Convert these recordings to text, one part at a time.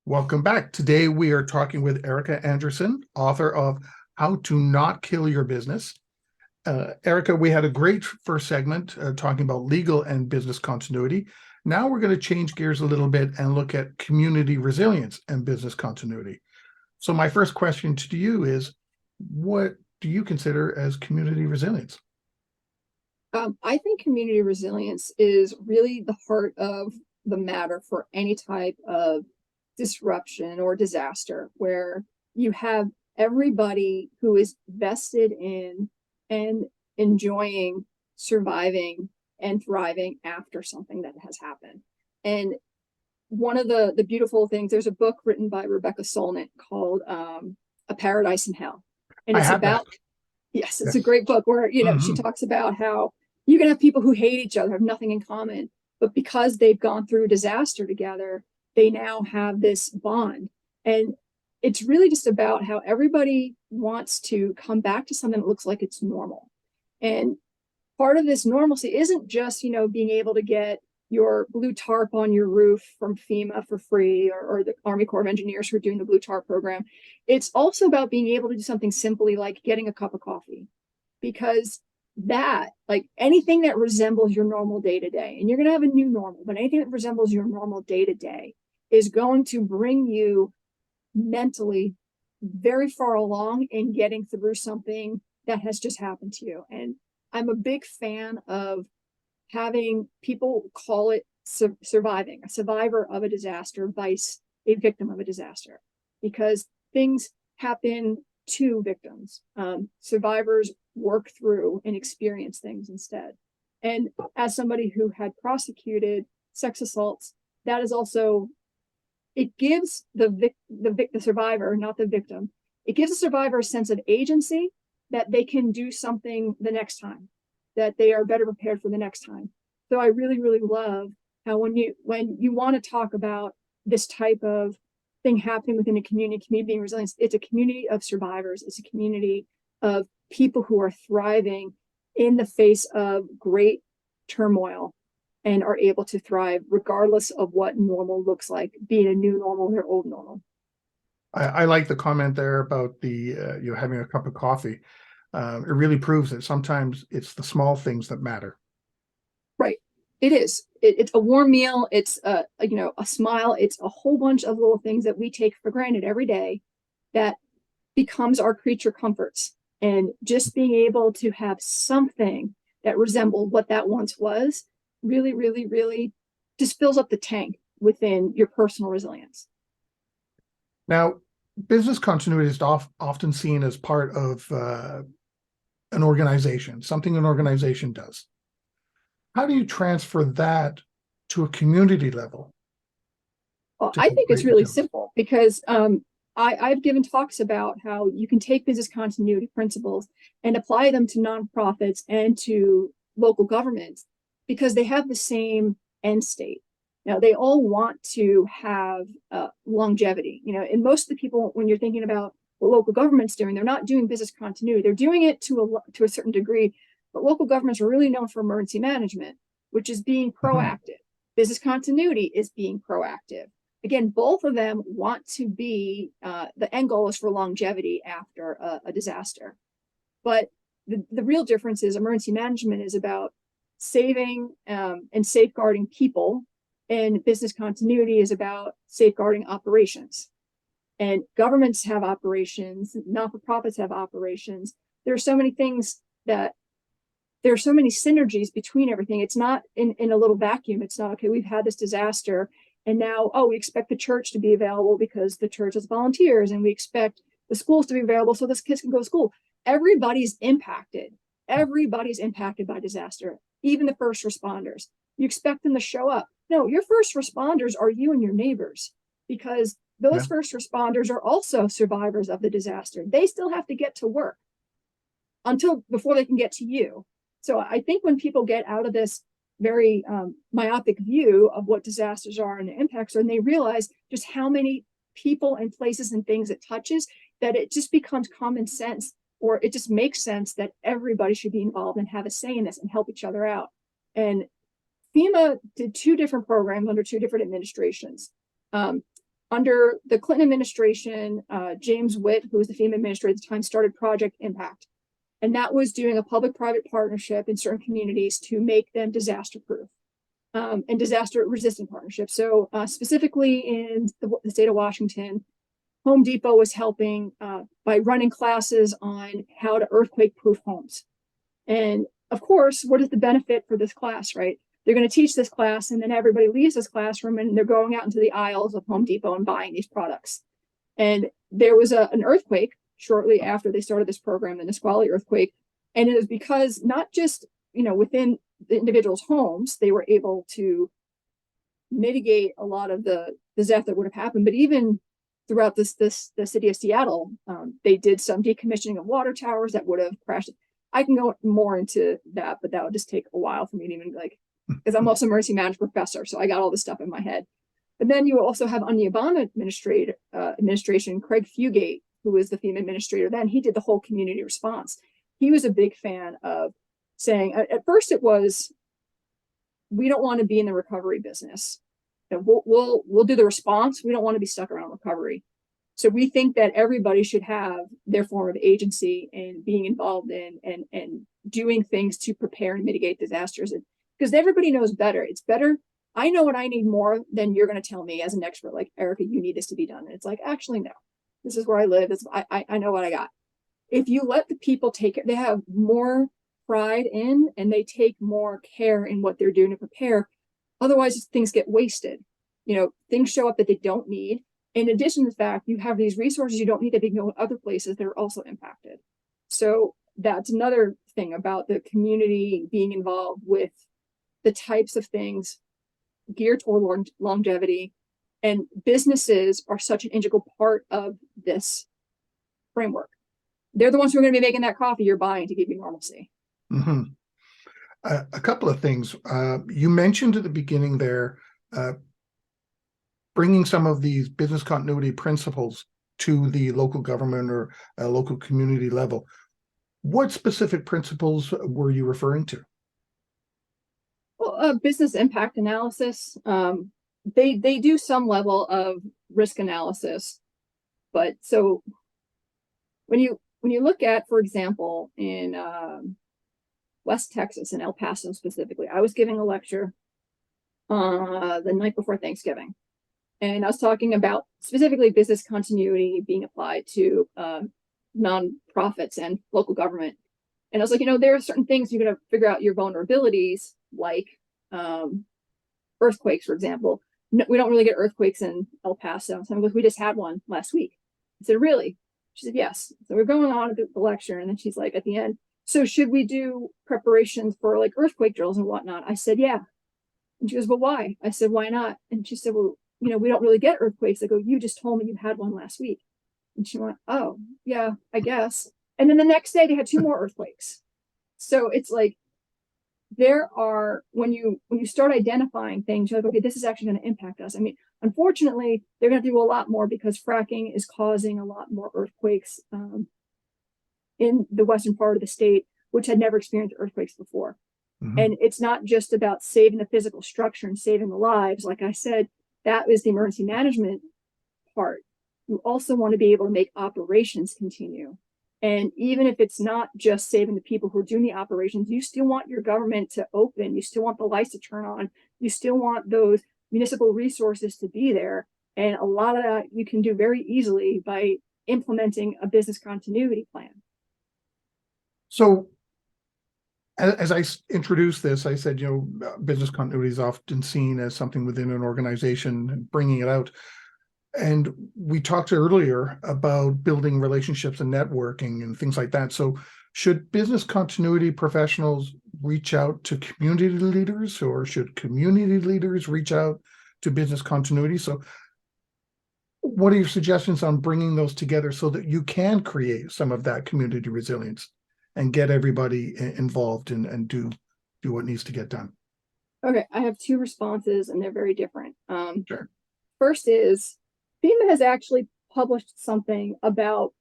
Welcome back. Today we are talking with Erika Andresen, author of How to Not Kill Your Business. Erika, we had a great first segment talking about legal and business continuity. Now we're going to change gears a little bit and look at community resilience and business continuity. So my first question to you is, what do you consider as community resilience? I think community resilience is really the heart of the matter for any type of disruption or disaster, where you have everybody who is vested in and enjoying surviving and thriving after something that has happened. And one of the beautiful things, there's a book written by Rebecca Solnit called A Paradise in Hell. And I it's have that. about, yes, it's a Yes. great book where, she Mhm. talks about how you can have people who hate each other, have nothing in common, but because they've gone through a disaster together, they now have this bond. And it's really just about how everybody wants to come back to something that looks like it's normal. And part of this normalcy isn't just, being able to get your blue tarp on your roof from FEMA for free, or the Army Corps of Engineers who are doing the blue tarp program. It's also about being able to do something simply like getting a cup of coffee, because that, like anything that resembles your normal day to day, and you're going to have a new normal, but anything that resembles your normal day to day is going to bring you mentally very far along in getting through something that has just happened to you. And I'm a big fan of having people call it surviving, a survivor of a disaster, vice a victim of a disaster, because things happen to victims. Survivors work through and experience things instead. And as somebody who had prosecuted sex assaults, that is also, it gives the survivor, not the victim, it gives the survivor a sense of agency, that they can do something the next time, that they are better prepared for the next time. So I really, really love how when you want to talk about this type of thing happening within a community being resilient, it's a community of survivors. It's a community of people who are thriving in the face of great turmoil and are able to thrive regardless of what normal looks like, being a new normal or old normal. I like the comment there about the having a cup of coffee. It really proves that sometimes it's the small things that matter. Right. It is. It's a warm meal. It's a smile. It's a whole bunch of little things that we take for granted every day that becomes our creature comforts. And just being able to have something that resembled what that once was really, really, really just fills up the tank within your personal resilience. Now, business continuity is often seen as part of an organization, something an organization does. How do you transfer that to a community level Well, to I think it's create really resilience? simple because I've given talks about how you can take business continuity principles and apply them to nonprofits and to local governments, because they have the same end state. Now, they all want to have longevity, and most of the people, when you're thinking about what local government's doing, they're not doing business continuity. They're doing it to a certain degree, but local governments are really known for emergency management, which is being Mhm. proactive. Business continuity is being proactive. Again, both of them want to be, the end goal is for longevity after a disaster. But the real difference is emergency management is about saving and safeguarding people, and business continuity is about safeguarding operations. And governments have operations, not for profits have operations. There are so many things that there are so many synergies between everything. It's not in a little vacuum. It's not, okay, we've had this disaster and now, oh, we expect the church to be available because the church has volunteers, and we expect the schools to be available so the kids can go to school. Everybody's impacted. Everybody's impacted by disaster, even the first responders. You expect them to show up. No, your first responders are you and your neighbors, because those Yeah. first responders are also survivors of the disaster. They still have to get to work until before they can get to you. So I think when people get out of this very myopic view of what disasters are and the impacts are, and they realize just how many people and places and things it touches, that it just becomes common sense, or it just makes sense that everybody should be involved and have a say in this and help each other out. And FEMA did two different programs under two different administrations. under the Clinton administration, James Witt, who was the FEMA administrator at the time, started Project Impact. And that was doing a public-private partnership in certain communities to make them disaster-proof and disaster-resistant partnerships. So specifically in the state of Washington, Home Depot was helping by running classes on how to earthquake-proof homes. And of course, what is the benefit for this class, right? They're going to teach this class, and then everybody leaves this classroom and they're going out into the aisles of Home Depot and buying these products. And there was an earthquake shortly after they started this program, the Nisqually earthquake. And it was because not just, within the individual's homes, they were able to mitigate a lot of the disaster that would have happened, but even throughout the city of Seattle, they did some decommissioning of water towers that would have crashed. I can go more into that, but that would just take a while for me to even because I'm also an emergency management professor, so I got all this stuff in my head. But then you also have on the Obama administration, Craig Fugate, who was the FEMA administrator then. He did the whole community response. He was a big fan of saying, at first it was, we don't want to be in the recovery business. We'll do the response. We don't want to be stuck around recovery. So we think that everybody should have their form of agency and being involved in and doing things to prepare and mitigate disasters. Because everybody knows better. It's better. I know what I need more than you're going to tell me as an expert, like, Erika, you need this to be done. And it's like, actually, no, this is where I live. I know what I got. If you let the people take it, they have more pride in and they take more care in what they're doing to prepare. Otherwise, things get wasted. Things show up that they don't need. In addition to the fact, you have these resources you don't need that they can go in other places that are also impacted. So that's another thing about the community being involved with the types of things geared toward longevity, and businesses are such an integral part of this framework. They're the ones who are going to be making that coffee you're buying to give you normalcy. Mm-hmm. A couple of things. You mentioned at the beginning there, bringing some of these business continuity principles to the local government or local community level. What specific principles were you referring to? Well, business impact analysis. They do some level of risk analysis, but so when you look at, for example, in West Texas, in El Paso specifically, I was giving a lecture the night before Thanksgiving, and I was talking about specifically business continuity being applied to nonprofits and local government. And I was like, there are certain things you're going to figure out your vulnerabilities, like earthquakes, for example. No, we don't really get earthquakes in El Paso. So I'm like, we just had one last week. I said, really? She said, yes. So we're going on the lecture. And then she's like, at the end, so should we do preparations for like earthquake drills and whatnot? I said, yeah. And she goes, well, why? I said, why not? And she said, well, we don't really get earthquakes. I go, you just told me you had one last week. And she went, oh, yeah, I guess. And then the next day they had 2 more earthquakes. So it's like, there are, when you start identifying things, you're like, okay, this is actually going to impact us. I mean, unfortunately, they're going to do a lot more because fracking is causing a lot more earthquakes in the western part of the state, which had never experienced earthquakes before. Mm-hmm. And it's not just about saving the physical structure and saving the lives. Like I said, that is the emergency management part. You also want to be able to make operations continue. And even if it's not just saving the people who are doing the operations, you still want your government to open. You still want the lights to turn on. You still want those municipal resources to be there. And a lot of that you can do very easily by implementing a business continuity plan. So as I introduced this, I said, business continuity is often seen as something within an organization and bringing it out. And we talked earlier about building relationships and networking and things like that. So should business continuity professionals reach out to community leaders, or should community leaders reach out to business continuity? So what are your suggestions on bringing those together so that you can create some of that community resilience and get everybody involved and do what needs to get done? Okay, I have 2 responses and they're very different. Sure. First is, FEMA has actually published something about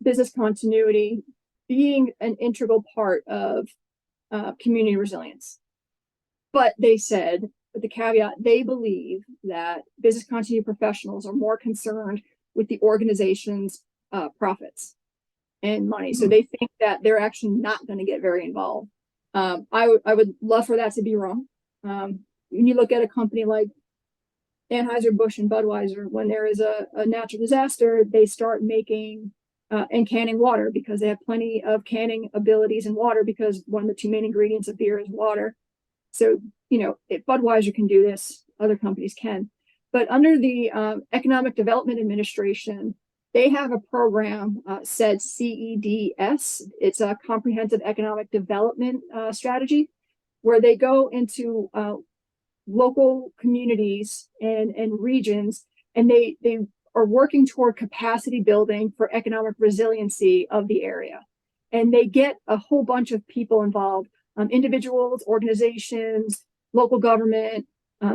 business continuity being an integral part of community resilience. But they said But the caveat, they believe that business continuity professionals are more concerned with the organization's profits and money. So they think that they're actually not going to get very involved. I would love for that to be wrong. When you look at a company like Anheuser-Busch and Budweiser, when there is a natural disaster, they start making and canning water because they have plenty of canning abilities in water, because one of the two main ingredients of beer is water. So, if Budweiser can do this, other companies can. But under the Economic Development Administration, they have a program said CEDS. It's a comprehensive economic development strategy, where they go into local communities and regions, and they are working toward capacity building for economic resiliency of the area. And they get a whole bunch of people involved, individuals, organizations, local government,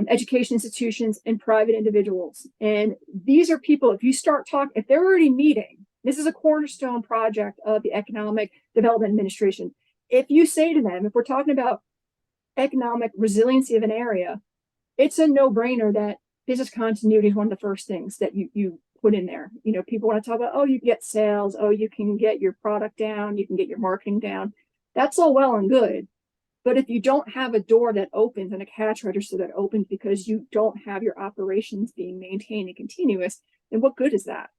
education institutions, and private individuals. And these are people, if they're already meeting, this is a cornerstone project of the Economic Development Administration. If you say to them, if we're talking about economic resiliency of an area, it's a no-brainer that business continuity is one of the first things that you put in there. People want to talk about, oh, you can get sales, oh, you can get your product down, you can get your marketing down. That's all well and good. But if you don't have a door that opens and a cash register that opens because you don't have your operations being maintained and continuous, then what good is that?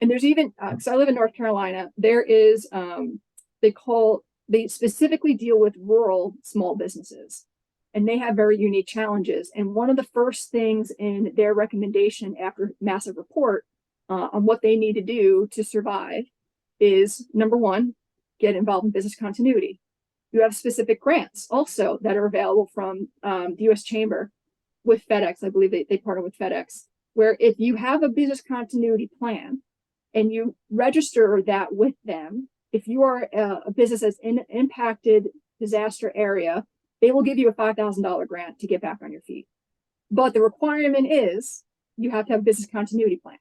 And there's even, because I live in North Carolina, there is, they specifically deal with rural small businesses, and they have very unique challenges. And one of the first things in their recommendation after massive report on what they need to do to survive is, number one, get involved in business continuity. You have specific grants also that are available from the U.S. Chamber with FedEx. I believe they partner with FedEx, where if you have a business continuity plan and you register that with them, if you are a business that's in an impacted disaster area, they will give you a $5,000 grant to get back on your feet. But the requirement is you have to have a business continuity plan.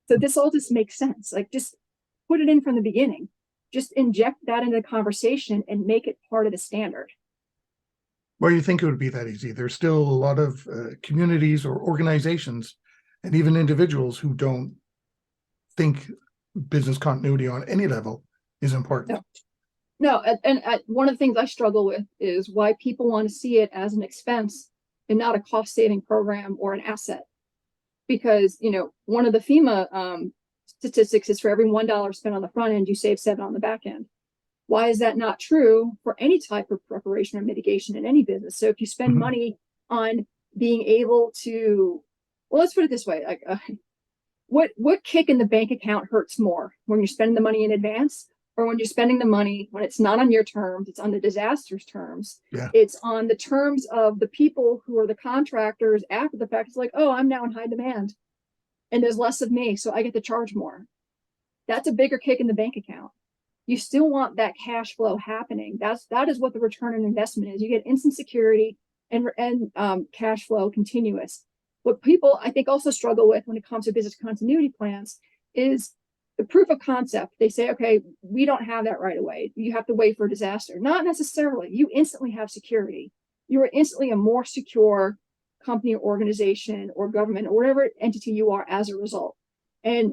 So this all just makes sense. Like, just put it in from the beginning. Just inject that into the conversation and make it part of the standard. Well, you think it would be that easy? There's still a lot of communities or organizations and even individuals who don't think business continuity on any level is important. No, and one of the things I struggle with is why people want to see it as an expense and not a cost-saving program or an asset. Because, one of the FEMA statistics is for every $1 spent on the front end, you save 7 on the back end. Why is that not true for any type of preparation or mitigation in any business? So if you spend money on being able to, well, let's put it this way, like, what kick in the bank account hurts more, when you're spending the money in advance, or when you're spending the money when it's not on your terms, it's on the disaster's terms? Yeah. It's on the terms of the people who are the contractors after the fact. It's like, oh, I'm now in high demand and there's less of me, so I get to charge more. That's a bigger kick in the bank account. You still want that cash flow happening. That is what the return on investment is. You get instant security and cash flow continuous. What people, I think, also struggle with when it comes to business continuity plans is the proof of concept. They say, okay, we don't have that right away. You have to wait for a disaster. Not necessarily. You instantly have security. You are instantly a more secure company or organization or government or whatever entity you are as a result. And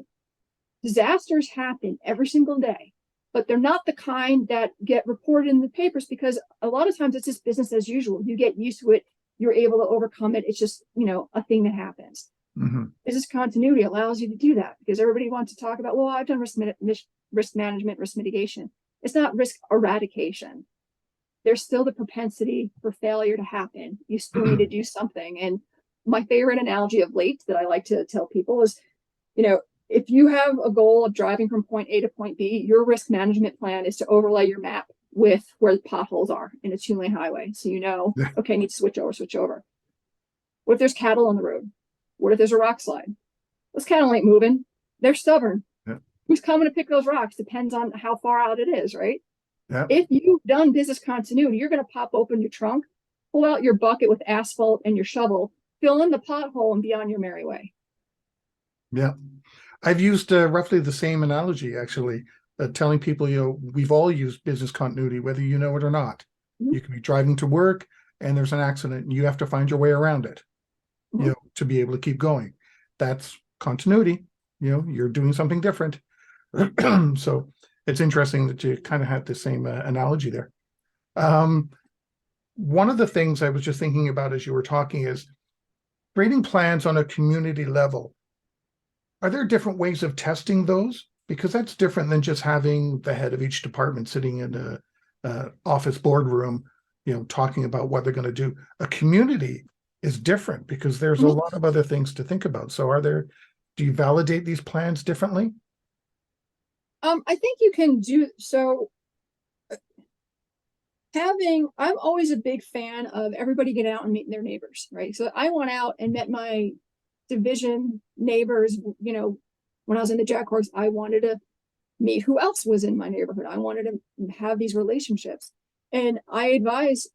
disasters happen every single day, but they're not the kind that get reported in the papers, because a lot of times it's just business as usual. You get used to it. You're able to overcome it. It's just, a thing that happens. Business continuity allows you to do that, because everybody wants to talk about, well, I've done risk management, risk mitigation. It's not risk eradication. There's still the propensity for failure to happen. You still need to do something. And my favorite analogy of late that I like to tell people is, if you have a goal of driving from point A to point B, your risk management plan is to overlay your map with where the potholes are in a 2-lane highway. So okay, I need to switch over. What if there's cattle on the road? What if there's a rock slide? Those cattle ain't moving. They're stubborn. Yeah. Who's coming to pick those rocks depends on how far out it is, right? Yeah. If you've done business continuity, you're going to pop open your trunk, pull out your bucket with asphalt and your shovel, fill in the pothole, and be on your merry way. Yeah. I've used roughly the same analogy, actually, telling people, we've all used business continuity, whether you know it or not. You can be driving to work, and there's an accident and you have to find your way around it, Mhm. to be able to keep going. That's continuity. You're doing something different. So it's interesting that you kind of had the same analogy there. One of the things I was just thinking about as you were talking is creating plans on a community level. Are there different ways of testing those? Because that's different than just having the head of each department sitting in a office boardroom, talking about what they're going to do. A community is different because there's a Mhm. lot of other things to think about. So do you validate these plans differently? I think you can do so. I'm always a big fan of everybody getting out and meeting their neighbors, right? So I went out and met my division neighbors. When I was in the Jack Horse, I wanted to meet who else was in my neighborhood. I wanted to have these relationships. And I advise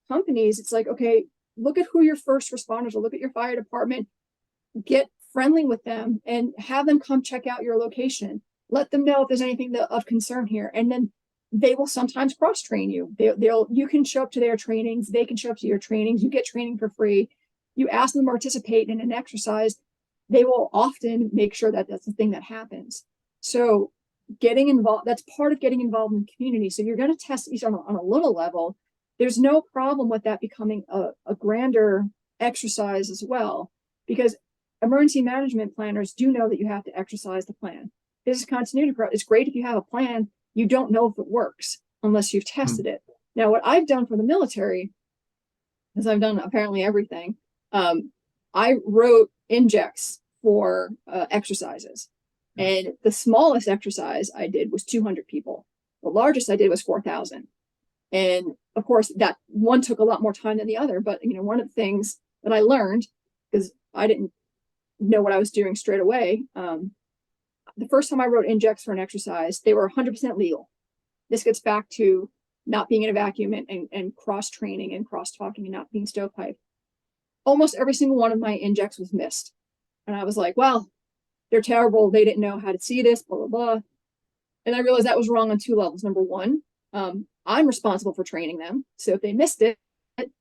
companies, it's like, okay, look at who your first responders are, look at your fire department, get friendly with them and have them come check out your location. Let them know if there's anything of concern here. And then they will sometimes cross train you. You can show up to their trainings. They can show up to your trainings. You get training for free. You ask them to participate in an exercise. They will often make sure that that's the thing that happens. So getting involved, that's part of getting involved in the community. So you're going to test these on a little level. There's no problem with that becoming a grander exercise as well, because emergency management planners do know that you have to exercise the plan. Business continuity, it's great if you have a plan. You don't know if it works unless you've tested it. Now, what I've done for the military, because I've done apparently everything, I wrote injects for exercises. And the smallest exercise I did was 200 people. The largest I did was 4,000. And of course, that one took a lot more time than the other. But one of the things that I learned, because I didn't know what I was doing straight away. The first time I wrote injects for an exercise, they were 100% legal. This gets back to not being in a vacuum and cross training and cross talking and not being stovepipe. Almost every single one of my injects was missed. And I was like, well, they're terrible. They didn't know how to see this, blah, blah, blah. And I realized that was wrong on two levels. Number one, I'm responsible for training them. So if they missed it,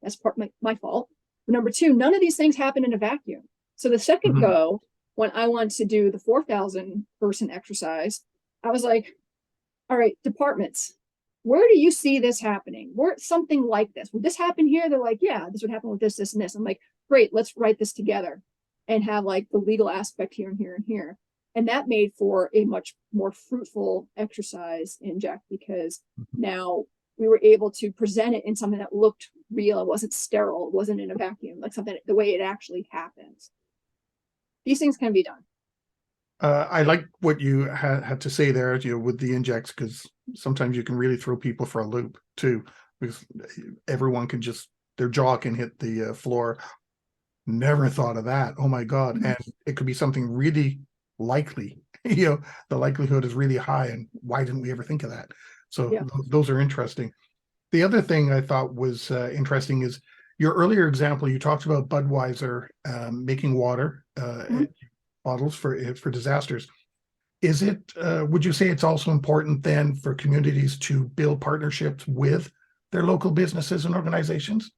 that's part of my fault. But number two, none of these things happen in a vacuum. So the second go, when I wanted to do the 4,000 person exercise, I was like, all right, departments, where do you see this happening? Where something like this? Would this happen here? They're like, yeah, this would happen with this, this, and this. I'm like, great, let's write this together and have like the legal aspect here and here and here. And that made for a much more fruitful exercise in Jack, because now we were able to present it in something that looked real. It wasn't sterile. It wasn't in a vacuum, like something the way it actually happens. These things can be done. I like what you had to say there, with the injects, because sometimes you can really throw people for a loop too, because everyone can their jaw can hit the floor. Never thought of that. Oh my God. And it could be something really likely, the likelihood is really high. And why didn't we ever think of that? So those are interesting. The other thing I thought was interesting is your earlier example. You talked about Budweiser making water bottles for disasters. Is it, would you say it's also important then for communities to build partnerships with their local businesses and organizations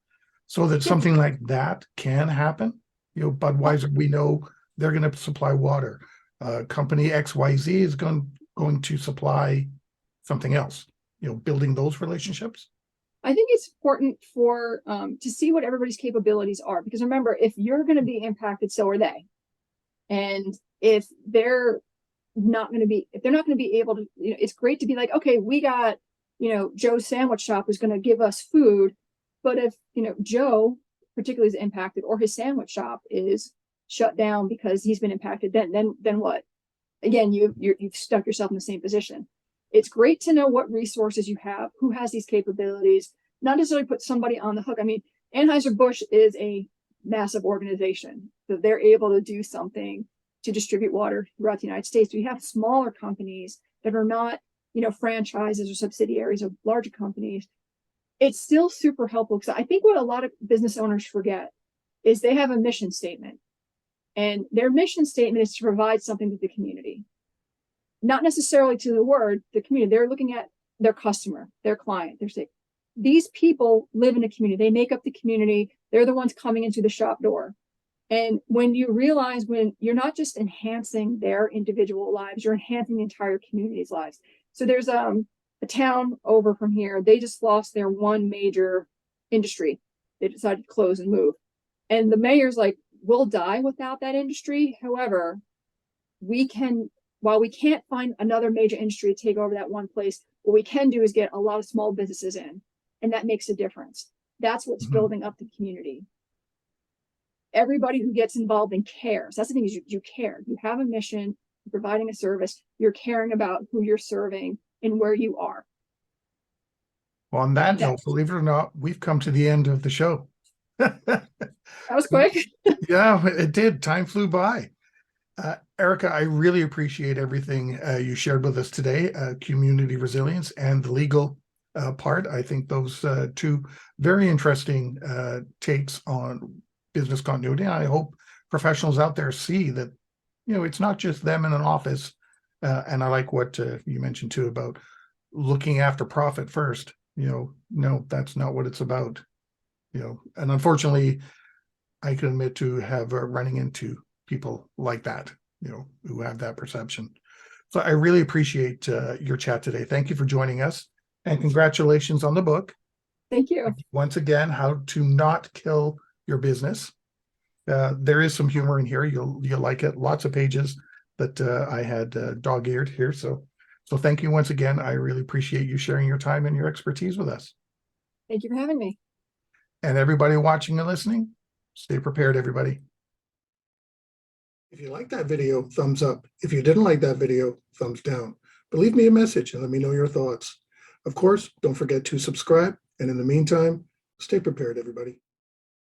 so that something like that can happen? Budweiser, we know they're going to supply water. Company XYZ is going to supply something else, building those relationships. I think it's important for to see what everybody's capabilities are, because remember, if you're going to be impacted, so are they. And if they're not going to be able to, it's great to be like, okay, we got, Joe's sandwich shop is going to give us food. But if, Joe particularly is impacted, or his sandwich shop is shut down because he's been impacted, then what? Again, you've stuck yourself in the same position. It's great to know what resources you have, who has these capabilities, not necessarily put somebody on the hook. I mean, Anheuser-Busch is a massive organization, so they're able to do something to distribute water throughout the United States. We have smaller companies that are not, franchises or subsidiaries of larger companies. It's still super helpful, because I think what a lot of business owners forget is they have a mission statement, and their mission statement is to provide something to the community, not necessarily to the community. They're looking at their customer, their client. They're saying, these people live in a community. They make up the community. They're the ones coming into the shop door. And when you realize, when you're not just enhancing their individual lives, you're enhancing the entire community's lives. So there's a town over from here. They just lost their one major industry. They decided to close and move. And the mayor's like, we'll die without that industry. However, while we can't find another major industry to take over that one place, what we can do is get a lot of small businesses in, and that makes a difference. That's what's building up the community. Everybody who gets involved and cares. That's the thing, is you care. You have a mission, you're providing a service, you're caring about who you're serving and where you are. Well, on that note, believe it or not, we've come to the end of the show. That was quick. Yeah, it did. Time flew by. Erika, I really appreciate everything you shared with us today, community resilience and the legal part. I think those two very interesting takes on business continuity. I hope professionals out there see that, it's not just them in an office. And I like what you mentioned too about looking after profit first. No, that's not what it's about. And unfortunately, I can admit to have running into people like that, who have that perception. So I really appreciate your chat today. Thank you for joining us, and congratulations on the book. Thank you. Once again, How to Not Kill Your Business. There is some humor in here. You'll like it. Lots of pages that I had dog-eared here. So thank you once again. I really appreciate you sharing your time and your expertise with us. Thank you for having me. And everybody watching and listening, stay prepared, everybody. If you liked that video, thumbs up. If you didn't like that video, thumbs down. But leave me a message and let me know your thoughts. Of course, don't forget to subscribe. And in the meantime, stay prepared, everybody.